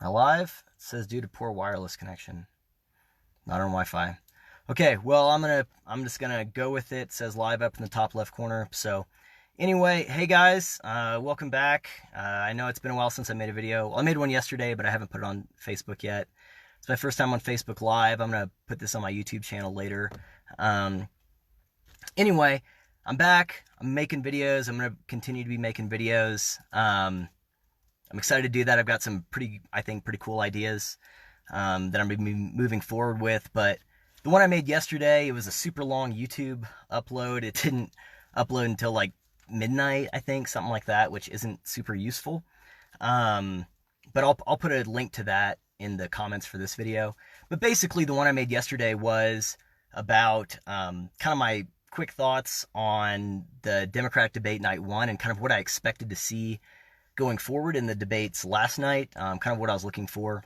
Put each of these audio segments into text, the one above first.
Am I live? It says due to poor wireless connection. Not on Wi-Fi. Okay, well I'm just gonna go with it. It says live up in the top left corner. So anyway, hey guys, welcome back. I know it's been a while since I made a video. Well, I made one yesterday, but I haven't put it on Facebook yet. It's my first time on Facebook Live. I'm gonna put this on my YouTube channel later. Um, anyway, I'm back. I'm making videos. I'm gonna continue to be making videos. I'm excited to do that. I've got some I think, pretty cool ideas that I'm going to be moving forward with. But the one I made yesterday, it was a super long YouTube upload. It didn't upload until like midnight, I think, something like that, which isn't super useful. But I'll put a link to that in the comments for this video. But basically, the one I made yesterday was about kind of my quick thoughts on the Democratic debate night one and kind of what I expected to see going forward in the debates last night, kind of what I was looking for.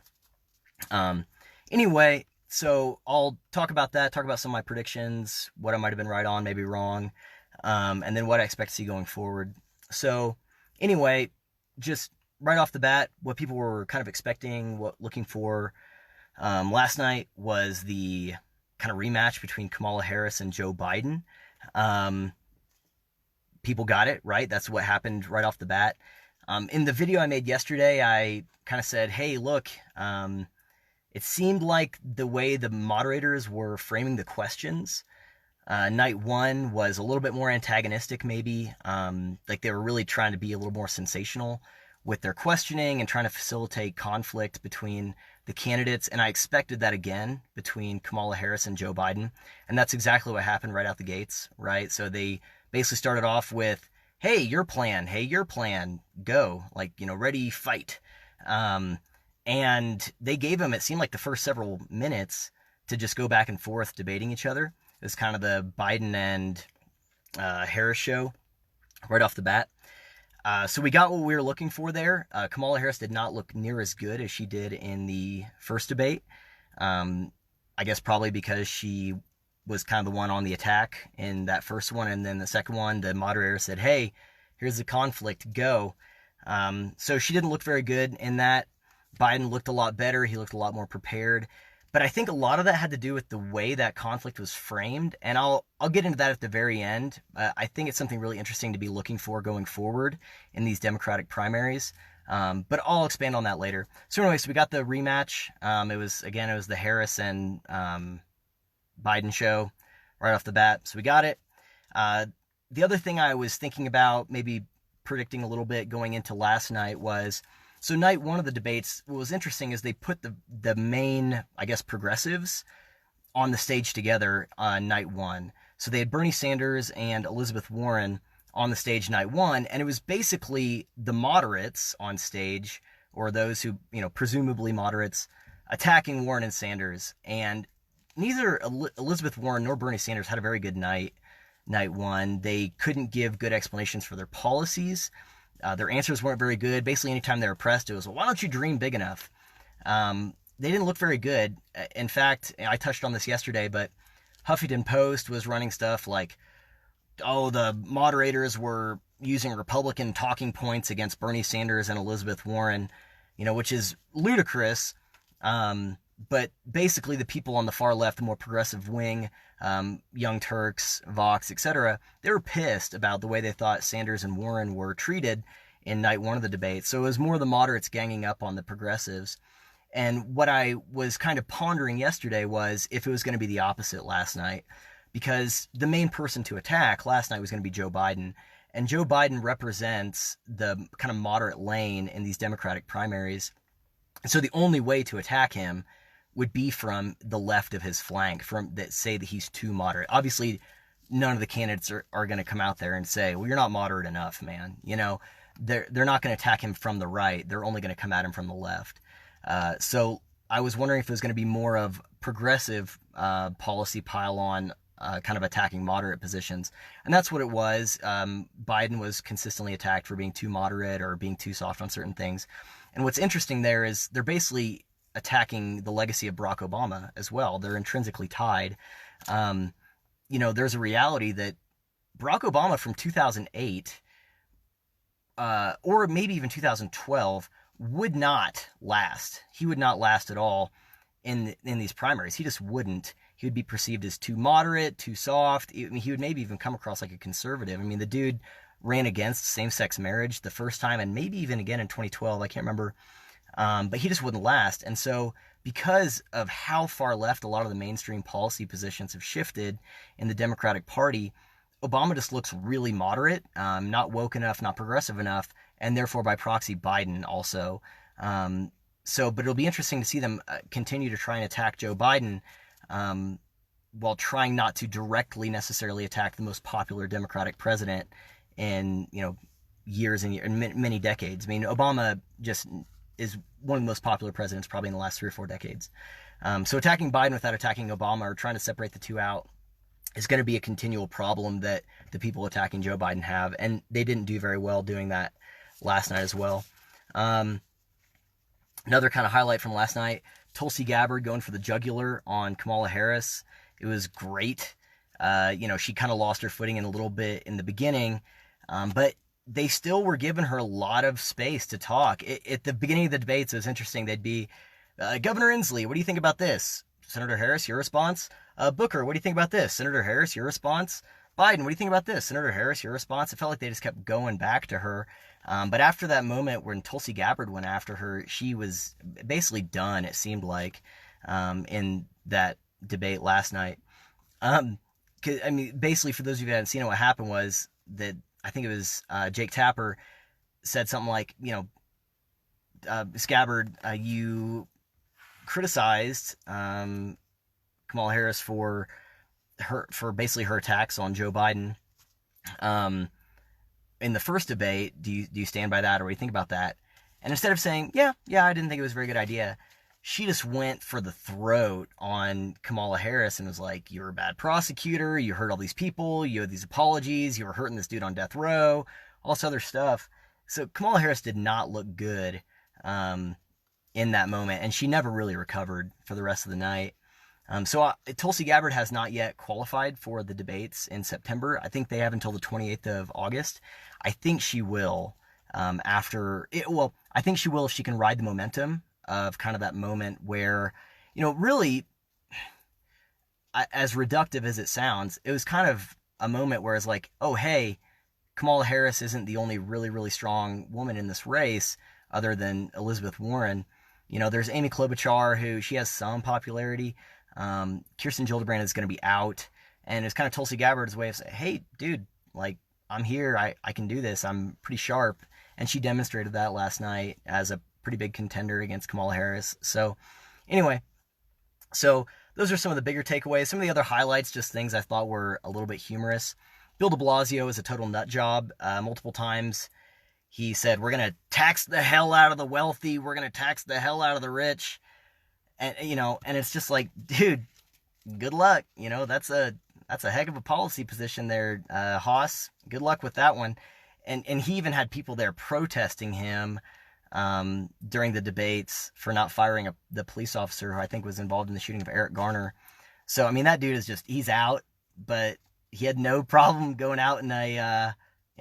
Anyway, so I'll talk about that, talk about some of my predictions, what I might have been right on, maybe wrong, and then what I expect to see going forward. So anyway, just right off the bat, what people were kind of expecting, looking for last night was the kind of rematch between Kamala Harris and Joe Biden. People got it, right? That's what happened right off the bat. In the video I made yesterday, I kind of said, hey, look, it seemed like the way the moderators were framing the questions, night one was a little bit more antagonistic, maybe. Like they were really trying to be a little more sensational with their questioning and trying to facilitate conflict between the candidates. And I expected that again between Kamala Harris and Joe Biden. And that's exactly what happened right out the gates, right? So they basically started off with, hey, your plan, go, like, ready, fight. And they gave him, it seemed like the first several minutes to just go back and forth debating each other. It was kind of the Biden and Harris show right off the bat. So we got what we were looking for there. Kamala Harris did not look near as good as she did in the first debate. I guess probably because she was kind of the one on the attack in that first one. And then the second one, the moderator said, hey, here's the conflict, go. So she didn't look very good in that. Biden looked a lot better. He looked a lot more prepared. But I think a lot of that had to do with the way that conflict was framed. And I'll get into that at the very end. I think it's something really interesting to be looking for going forward in these Democratic primaries. But I'll expand on that later. So anyway, so we got the rematch. It was the Harris and Biden show right off the bat. So we got it. The other thing I was thinking about, maybe predicting a little bit going into last night, was, so night one of the debates, what was interesting is they put the main, I guess, progressives on the stage together on night one. So they had Bernie Sanders and Elizabeth Warren on the stage night one, and it was basically the moderates on stage, or those who, presumably moderates, attacking Warren and Sanders. And neither Elizabeth Warren nor Bernie Sanders had a very good night one. They couldn't give good explanations for their policies. Their answers weren't very good. Basically, anytime they were pressed, it was, well, why don't you dream big enough? They didn't look very good. In fact, I touched on this yesterday, but Huffington Post was running stuff like, oh, the moderators were using Republican talking points against Bernie Sanders and Elizabeth Warren, which is ludicrous. But basically the people on the far left, the more progressive wing, Young Turks, Vox, etc., they were pissed about the way they thought Sanders and Warren were treated in night one of the debate. So it was more the moderates ganging up on the progressives. And what I was kind of pondering yesterday was if it was going to be the opposite last night, because the main person to attack last night was going to be Joe Biden. And Joe Biden represents the kind of moderate lane in these Democratic primaries. And so the only way to attack him would be from the left of his flank, from that say that he's too moderate. Obviously, none of the candidates are going to come out there and say, well, you're not moderate enough, man. They're not going to attack him from the right. They're only going to come at him from the left. So I was wondering if it was going to be more of progressive policy pile on, kind of attacking moderate positions. And that's what it was. Biden was consistently attacked for being too moderate or being too soft on certain things. And what's interesting there is they're basically attacking the legacy of Barack Obama as well. They're intrinsically tied. There's a reality that Barack Obama from 2008, or maybe even 2012, would not last. He would not last at all in these primaries. He just wouldn't. He would be perceived as too moderate, too soft. I mean, he would maybe even come across like a conservative. I mean, the dude ran against same-sex marriage the first time and maybe even again in 2012. I can't remember. But he just wouldn't last. And so because of how far left a lot of the mainstream policy positions have shifted in the Democratic Party, Obama just looks really moderate, not woke enough, not progressive enough, and therefore by proxy Biden also. But it'll be interesting to see them continue to try and attack Joe Biden while trying not to directly necessarily attack the most popular Democratic president in years and many decades. I mean, Obama just is one of the most popular presidents probably in the last 3 or 4 decades. So attacking Biden without attacking Obama or trying to separate the two out is going to be a continual problem that the people attacking Joe Biden have, and they didn't do very well doing that last night as well. Another kind of highlight from last night, Tulsi Gabbard going for the jugular on Kamala Harris. It was great. She kind of lost her footing in a little bit in the beginning, but they still were giving her a lot of space to talk. At the beginning of the debates, it was interesting. They'd be, Governor Inslee, what do you think about this? Senator Harris, your response? Booker, what do you think about this? Senator Harris, your response? Biden, what do you think about this? Senator Harris, your response? It felt like they just kept going back to her. But after that moment when Tulsi Gabbard went after her, she was basically done, it seemed like, in that debate last night. Basically, for those of you who haven't seen it, what happened was that I think it was Jake Tapper said something like, Gabbard, you criticized Kamala Harris for basically her attacks on Joe Biden in the first debate. Do you stand by that, or what do you think about that? And instead of saying, yeah, I didn't think it was a very good idea, she just went for the throat on Kamala Harris and was like, you're a bad prosecutor, you hurt all these people, you had these apologies, you were hurting this dude on death row, all this other stuff. So Kamala Harris did not look good in that moment, and she never really recovered for the rest of the night. Tulsi Gabbard has not yet qualified for the debates in September. I think they have until the 28th of August. I think she will I think she will if she can ride the momentum of kind of that moment where, really, as reductive as it sounds, it was kind of a moment where it's like, oh, hey, Kamala Harris isn't the only really, really strong woman in this race other than Elizabeth Warren. There's Amy Klobuchar, who she has some popularity. Kirsten Gillibrand is going to be out. And it's kind of Tulsi Gabbard's way of saying, hey, dude, like, I'm here. I can do this. I'm pretty sharp. And she demonstrated that last night as a pretty big contender against Kamala Harris. So anyway, those are some of the bigger takeaways. Some of the other highlights, just things I thought were a little bit humorous. Bill de Blasio is a total nut job. Multiple times he said, we're going to tax the hell out of the wealthy. We're going to tax the hell out of the rich. And, and it's just like, dude, good luck. That's a heck of a policy position there, Haas. Good luck with that one. And he even had people there protesting him during the debates for not firing the police officer who I think was involved in the shooting of Eric Garner. So, that dude is he's out, but he had no problem going out in a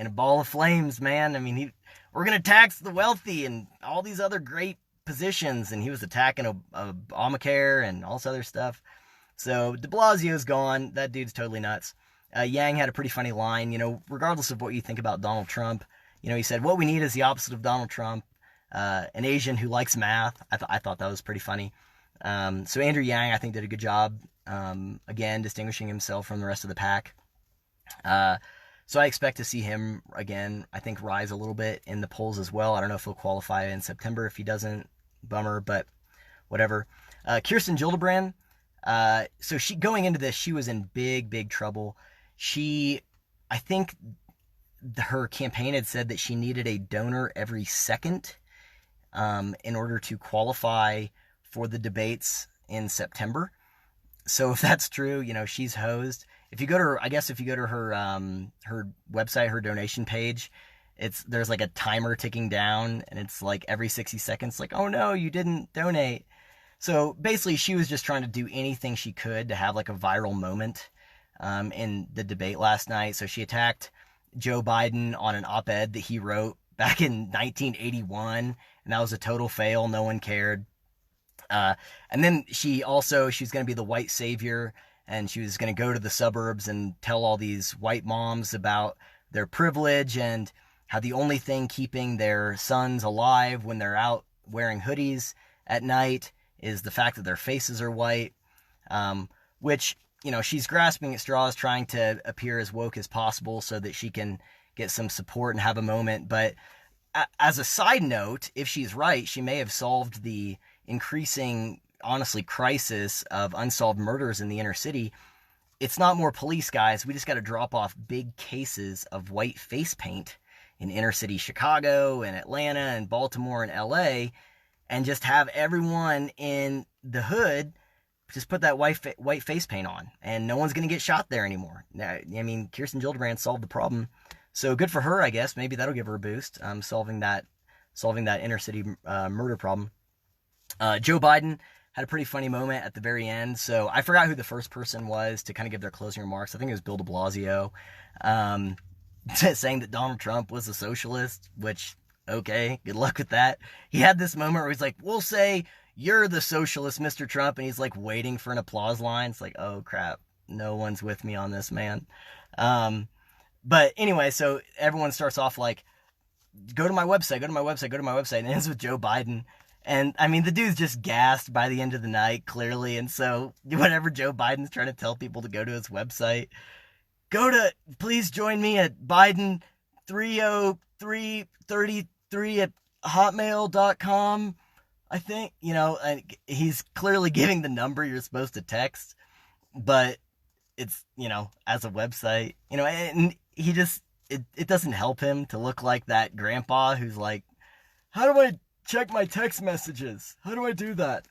ball of flames, man. We're going to tax the wealthy and all these other great positions, and he was attacking Obamacare and all this other stuff. So de Blasio's gone. That dude's totally nuts. Yang had a pretty funny line, regardless of what you think about Donald Trump. He said, what we need is the opposite of Donald Trump, an Asian who likes math. I thought that was pretty funny. So Andrew Yang, I think, did a good job, again, distinguishing himself from the rest of the pack. So I expect to see him, again, I think, rise a little bit in the polls as well. I don't know if he'll qualify in September. If he doesn't, bummer, but whatever. Kirsten Gillibrand, so she, going into this, she was in big, big trouble. I think her campaign had said that she needed a donor every second in order to qualify for the debates in September. So if that's true, she's hosed. If you go to her website, her donation page, there's like a timer ticking down, and it's like every 60 seconds, like, oh no, you didn't donate. So basically, she was just trying to do anything she could to have like a viral moment in the debate last night. So she attacked Joe Biden on an op-ed that he wrote back in 1981, and that was a total fail. No one cared. And then she's going to be the white savior, and she was going to go to the suburbs and tell all these white moms about their privilege and how the only thing keeping their sons alive when they're out wearing hoodies at night is the fact that their faces are white, which, she's grasping at straws, trying to appear as woke as possible so that she can get some support and have a moment. But as a side note, if she's right, she may have solved the increasing, honestly, crisis of unsolved murders in the inner city. It's not more police, guys. We just got to drop off big cases of white face paint in inner city Chicago and Atlanta and Baltimore and LA, and just have everyone in the hood just put that white face paint on, and no one's going to get shot there anymore. I mean, Kirsten Gillibrand solved the problem. So good for her, I guess. Maybe that'll give her a boost, solving that inner city murder problem. Joe Biden had a pretty funny moment at the very end. So I forgot who the first person was to kind of give their closing remarks. I think it was Bill de Blasio, saying that Donald Trump was a socialist, which, okay, good luck with that. He had this moment where he's like, we'll say you're the socialist, Mr. Trump. And he's like waiting for an applause line. It's like, oh crap, no one's with me on this, man. But anyway, so everyone starts off like, go to my website, and it ends with Joe Biden. And I mean, the dude's just gassed by the end of the night, clearly. And so whatever Joe Biden's trying to tell people to go to his website, please join me at Biden 30333 at hotmail.com. I think, he's clearly giving the number you're supposed to text, but it's, as a website, and he just, it doesn't help him to look like that grandpa who's like, how do I check my text messages? How do I do that?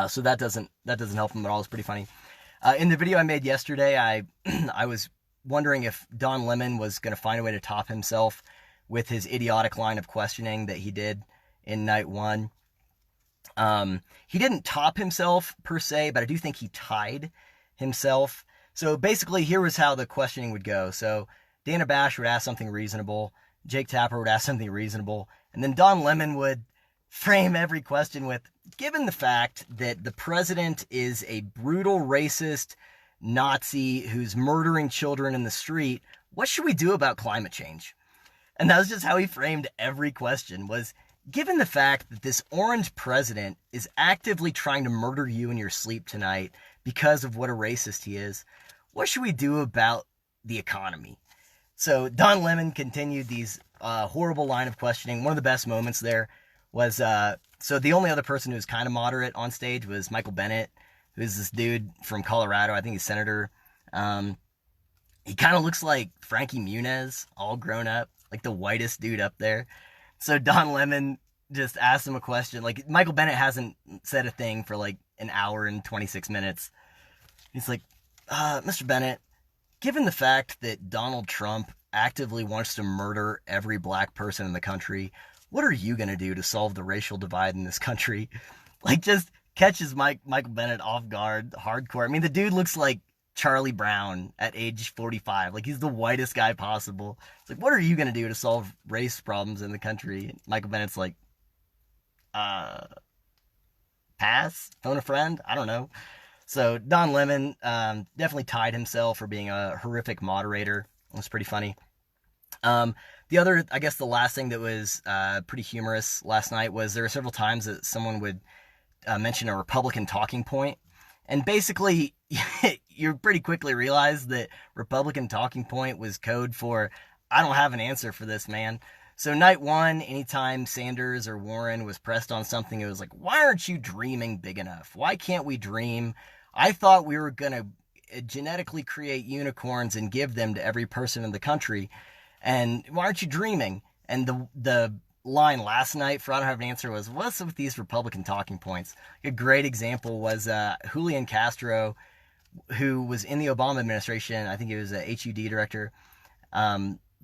So that doesn't help him at all. It's pretty funny. In the video I made yesterday, I was wondering if Don Lemon was going to find a way to top himself with his idiotic line of questioning that he did in night one. He didn't top himself per se, but I do think he tied himself. So basically, here was how the questioning would go. So Dana Bash would ask something reasonable, Jake Tapper would ask something reasonable, and then Don Lemon would frame every question with, given the fact that the president is a brutal racist Nazi who's murdering children in the street, what should we do about climate change? And that was just how he framed every question, was, given the fact that this orange president is actively trying to murder you in your sleep tonight because of what a racist he is, what should we do about the economy? So Don Lemon continued these horrible line of questioning. One of the best moments there was, so the only other person who was kind of moderate on stage was Michael Bennet, who's this dude from Colorado. I think he's senator. He kind of looks like Frankie Muniz, all grown up, like the whitest dude up there. So Don Lemon just asked him a question. Like, Michael Bennet hasn't said a thing for like an hour and 26 minutes. He's like, Mr. Bennet, given the fact that Donald Trump actively wants to murder every black person in the country, what are you going to do to solve the racial divide in this country? Like, just catches Michael Bennet off guard, hardcore. I mean, the dude looks like Charlie Brown at age 45. Like, he's the whitest guy possible. It's like, what are you going to do to solve race problems in the country? And Michael Bennet's like, pass? Phone a friend? I don't know. So Don Lemon definitely tied himself for being a horrific moderator. It was pretty funny. The other, I guess the last thing that was pretty humorous last night was there were several times that someone would mention a Republican talking point. And basically, you pretty quickly realize that Republican talking point was code for, I don't have an answer for this, man. So night one, anytime Sanders or Warren was pressed on something, it was like, why aren't you dreaming big enough? Why can't we dream? I thought we were going to genetically create unicorns and give them to every person in the country. And why aren't you dreaming? And the line last night for I don't have an answer was, what's with these Republican talking points? A great example was Julian Castro, who was in the Obama administration. I think he was a HUD director.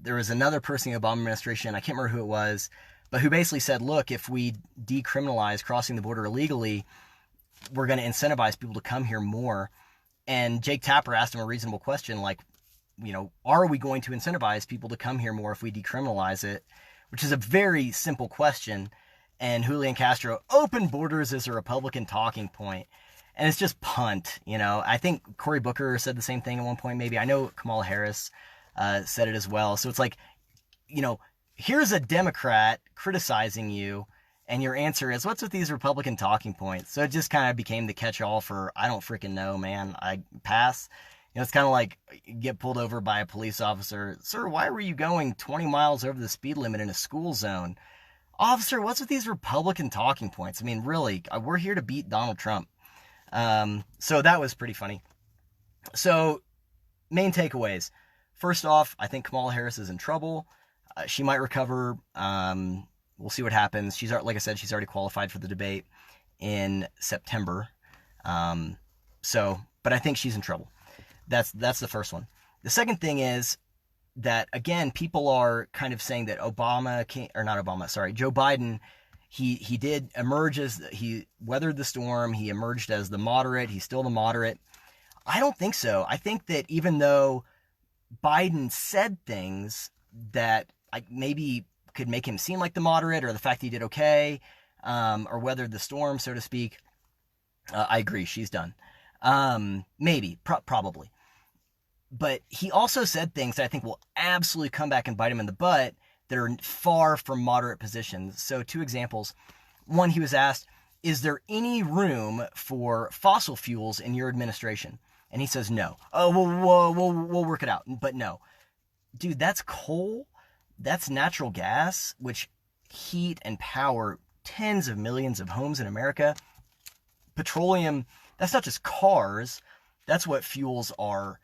There was another person in the Obama administration, I can't remember who it was, but who basically said, look, if we decriminalize crossing the border illegally, we're going to incentivize people to come here more. And Jake Tapper asked him a reasonable question, like, are we going to incentivize people to come here more if we decriminalize it? which is a very simple question. And Julian Castro, open borders is a Republican talking point. And it's just punt, you know. I think Cory Booker said the same thing at one point, maybe. I know Kamala Harris said it as well. So it's like, you know, here's a Democrat criticizing you, and your answer is, what's with these Republican talking points? So it just kind of became the catch-all for, I don't freaking know, man. I pass. You know, it's kind of like you get pulled over by a police officer. Sir, why were you going 20 miles over the speed limit in a school zone? Officer, what's with these Republican talking points? I mean, really, we're here to beat Donald Trump. So that was pretty funny. So, main takeaways. First off, I think Kamala Harris is in trouble. She might recover. We'll see what happens. She's, like I said, she's already qualified for the debate in September. But I think she's in trouble. That's the first one. The second thing is that, again, people are kind of saying that Joe Biden, he did emerge as, he weathered the storm, he emerged as the moderate, he's still the moderate. I don't think so. I think that even though Biden said things that maybe could make him seem like the moderate, or the fact that he did okay, or weathered the storm, so to speak, I agree, she's done. Probably. But he also said things that I think will absolutely come back and bite him in the butt that are far from moderate positions. So 2 examples. One, he was asked, is there any room for fossil fuels in your administration? And he says no. Oh, we'll work it out, but no. Dude, that's coal. That's natural gas, which heat and power tens of millions of homes in America. Petroleum, that's not just cars. That's what fuels our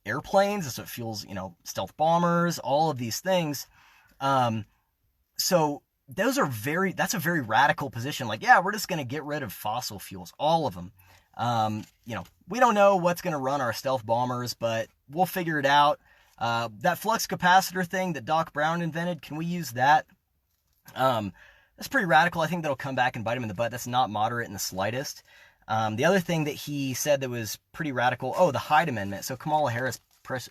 airplanes. That's what fuels, stealth bombers, all of these things. So that's a very radical position. Like, yeah, we're just going to get rid of fossil fuels, all of them. We don't know what's going to run our stealth bombers, but we'll figure it out. That flux capacitor thing that Doc Brown invented, can we use that? That's pretty radical. I think that'll come back and bite him in the butt. That's not moderate in the slightest. The other thing that he said that was pretty radical, the Hyde Amendment. So Kamala Harris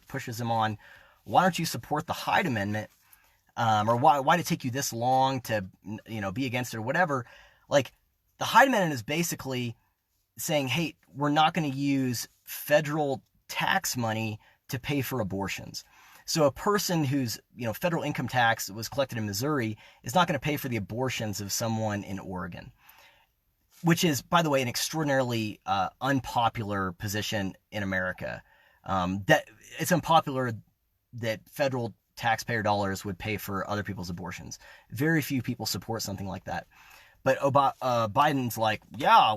pushes him on, why don't you support the Hyde Amendment? Or why did it take you this long to, be against it or whatever? Like, the Hyde Amendment is basically saying, hey, we're not going to use federal tax money to pay for abortions. So a person whose, federal income tax was collected in Missouri is not going to pay for the abortions of someone in Oregon, which is, by the way, an extraordinarily unpopular position in America. That it's unpopular that federal taxpayer dollars would pay for other people's abortions. Very few people support something like that. But Biden's like, I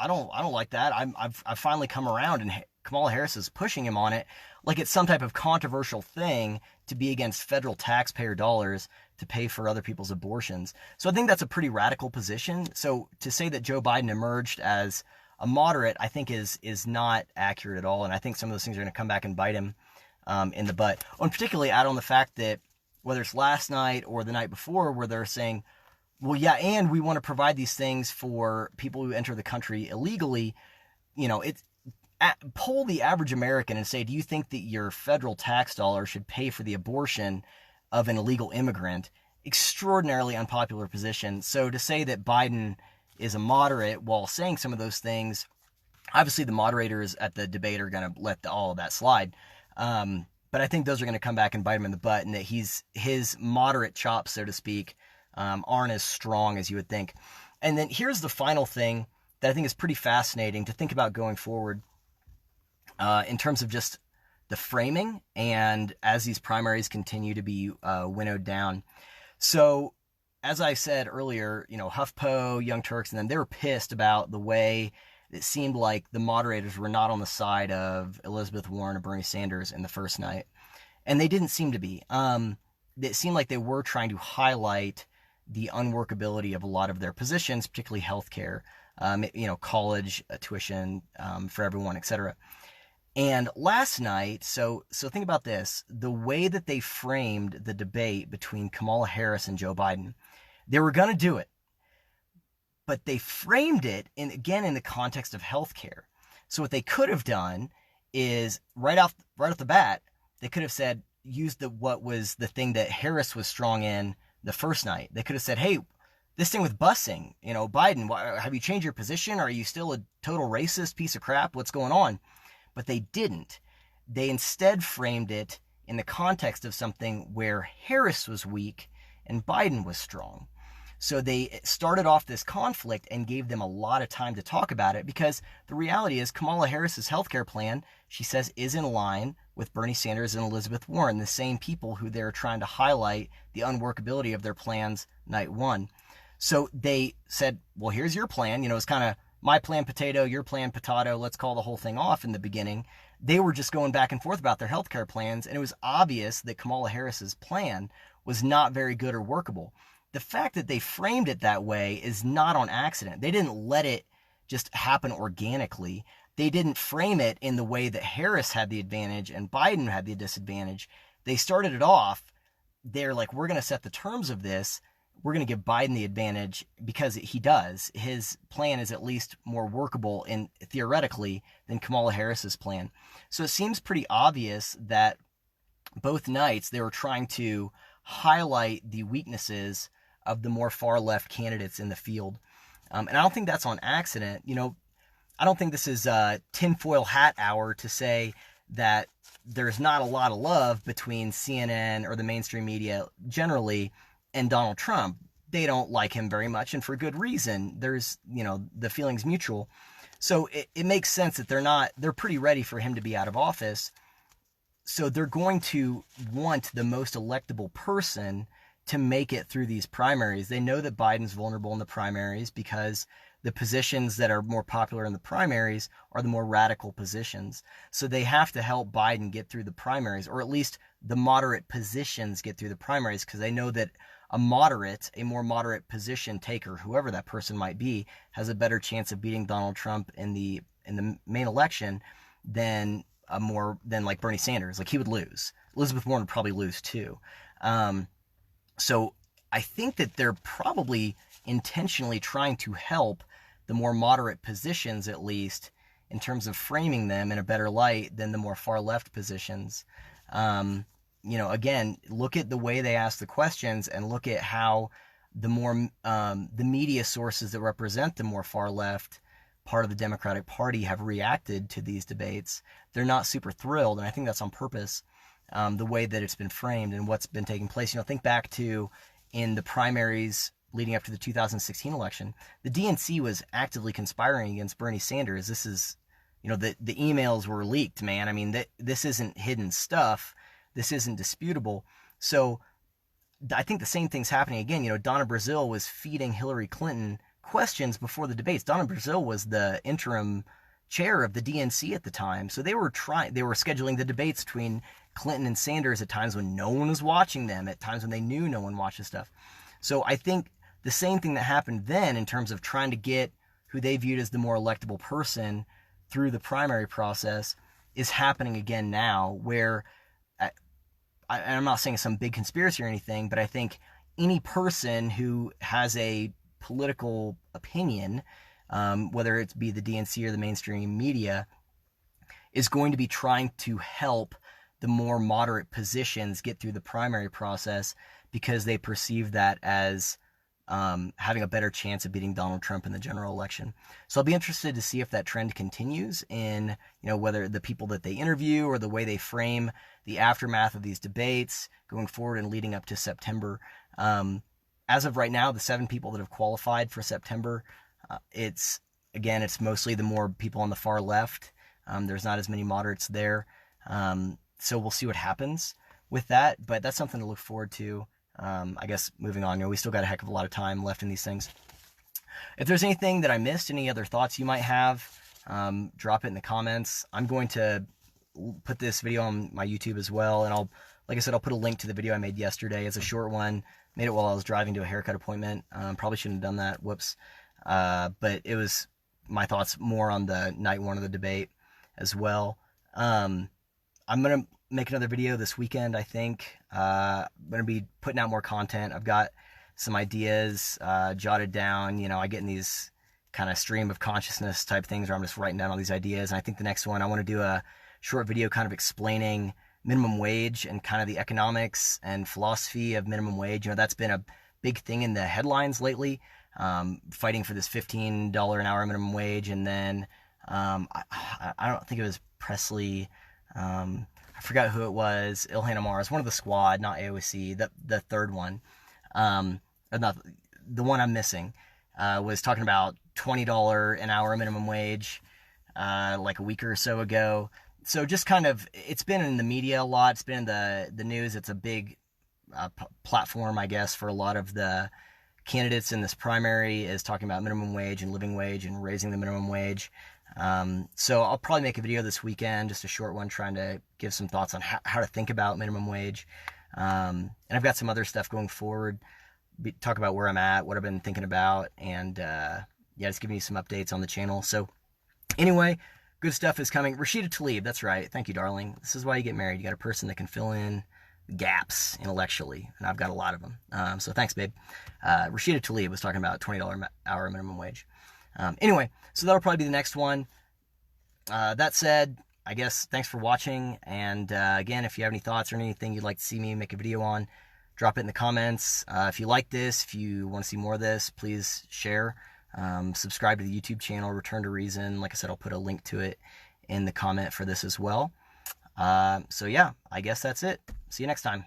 don't like that. I've finally come around, and Kamala Harris is pushing him on it like it's some type of controversial thing to be against federal taxpayer dollars to pay for other people's abortions. So I think that's a pretty radical position. So to say that Joe Biden emerged as a moderate, I think is not accurate at all. And I think some of those things are going to come back and bite him in the butt. And particularly out on the fact that whether it's last night or the night before, where they're saying, well, yeah, and we want to provide these things for people who enter the country illegally. Poll the average American and say, do you think that your federal tax dollars should pay for the abortion of an illegal immigrant? Extraordinarily unpopular position. So to say that Biden is a moderate while saying some of those things, obviously the moderators at the debate are going to let all of that slide. But I think those are going to come back and bite him in the butt, and that his moderate chops, so to speak, aren't as strong as you would think. And then here's the final thing that I think is pretty fascinating to think about going forward. In terms of just the framing and as these primaries continue to be winnowed down. So, as I said earlier, HuffPo, Young Turks, and them, they were pissed about the way it seemed like the moderators were not on the side of Elizabeth Warren or Bernie Sanders in the first night. And they didn't seem to be. It seemed like they were trying to highlight the unworkability of a lot of their positions, particularly healthcare, college tuition for everyone, etc. And last night, so think about this, the way that they framed the debate between Kamala Harris and Joe Biden, they were going to do it, but they framed it in the context of healthcare. So what they could have done is right off the bat, they could have said, used what was the thing that Harris was strong in the first night. They could have said, hey, this thing with busing, Biden, have you changed your position? Are you still a total racist piece of crap? What's going on? But they didn't. They instead framed it in the context of something where Harris was weak and Biden was strong. So they started off this conflict and gave them a lot of time to talk about it, because the reality is Kamala Harris's healthcare plan, she says, is in line with Bernie Sanders and Elizabeth Warren, the same people who they're trying to highlight the unworkability of their plans night one. So they said, well, here's your plan. It's kind of my plan potato, your plan potato. Let's call the whole thing off in the beginning. They were just going back and forth about their healthcare plans, and it was obvious that Kamala Harris's plan was not very good or workable. The fact that they framed it that way is not on accident. They didn't let it just happen organically. They didn't frame it in the way that Harris had the advantage and Biden had the disadvantage. They started it off. They're like, we're going to set the terms of this. We're going to give Biden the advantage because he does. His plan is at least more workable in theoretically than Kamala Harris's plan. So it seems pretty obvious that both nights they were trying to highlight the weaknesses of the more far left candidates in the field. And I don't think that's on accident. I don't think this is tinfoil hat hour to say that there's not a lot of love between CNN or the mainstream media generally and Donald Trump. They don't like him very much, and for good reason. There's, the feeling's mutual. So it makes sense that they're pretty ready for him to be out of office. So they're going to want the most electable person to make it through these primaries. They know that Biden's vulnerable in the primaries because the positions that are more popular in the primaries are the more radical positions. So they have to help Biden get through the primaries, or at least the moderate positions get through the primaries, because they know that a more moderate position taker, whoever that person might be, has a better chance of beating Donald Trump in the main election than like Bernie Sanders. Like, he would lose. Elizabeth Warren would probably lose too. So I think that they're probably intentionally trying to help the more moderate positions, at least in terms of framing them in a better light than the more far left positions. Again, look at the way they ask the questions and look at how the media sources that represent the more far left part of the Democratic Party have reacted to these debates. They're not super thrilled, and I think that's on purpose. The way that it's been framed and what's been taking place. Think back to in the primaries leading up to the 2016 election, the DNC was actively conspiring against Bernie Sanders. This is, the emails were leaked, man. I mean, this isn't hidden stuff. This isn't disputable. So I think the same thing's happening again. Donna Brazile was feeding Hillary Clinton questions before the debates. Donna Brazile was the interim chair of the DNC at the time. So they were scheduling the debates between Clinton and Sanders at times when no one was watching them, at times when they knew no one watched this stuff. So I think the same thing that happened then in terms of trying to get who they viewed as the more electable person through the primary process is happening again now, where I'm not saying it's some big conspiracy or anything, but I think any person who has a political opinion, whether it be the DNC or the mainstream media, is going to be trying to help the more moderate positions get through the primary process because they perceive that as having a better chance of beating Donald Trump in the general election. So I'll be interested to see if that trend continues in, whether the people that they interview or the way they frame the aftermath of these debates going forward and leading up to September. As of right now, the 7 people that have qualified for September, it's mostly the more people on the far left. There's not as many moderates there. So we'll see what happens with that, but that's something to look forward to. I guess moving on, we still got a heck of a lot of time left in these things. If there's anything that I missed, any other thoughts you might have, drop it in the comments. I'm going to put this video on my YouTube as well, and I'll put a link to the video I made yesterday. It's a short one. Made it while I was driving to a haircut appointment. Probably shouldn't have done that. Whoops. But it was my thoughts more on the night one of the debate as well. I'm going to make another video this weekend, I think. I'm going to be putting out more content. I've got some ideas jotted down. I get in these kind of stream of consciousness type things where I'm just writing down all these ideas. And I think the next one, I want to do a short video kind of explaining minimum wage and kind of the economics and philosophy of minimum wage. That's been a big thing in the headlines lately, fighting for this $15 an hour minimum wage. And then I don't think it was Presley. I forgot who it was. Ilhan Omar is one of the squad, not AOC. The third one, not the one I'm missing, was talking about $20 an hour minimum wage, like a week or so ago. So just kind of, it's been in the media a lot. It's been in the news. It's a big platform, I guess, for a lot of the candidates in this primary, is talking about minimum wage and living wage and raising the minimum wage. So I'll probably make a video this weekend, just a short one, trying to give some thoughts on how to think about minimum wage. And I've got some other stuff going forward, talk about where I'm at, what I've been thinking about, and yeah, just giving you some updates on the channel. So anyway, good stuff is coming. Rashida Tlaib, that's right. Thank you, darling. This is why you get married. You got a person that can fill in gaps intellectually, and I've got a lot of them. So thanks, babe. Rashida Tlaib was talking about $20 hour minimum wage. Anyway, so that'll probably be the next one. That said, I guess thanks for watching. And again, if you have any thoughts or anything you'd like to see me make a video on, drop it in the comments. If you like this, if you want to see more of this, please share. Subscribe to the YouTube channel, Return to Reason. Like I said, I'll put a link to it in the comment for this as well. So yeah, I guess that's it. See you next time.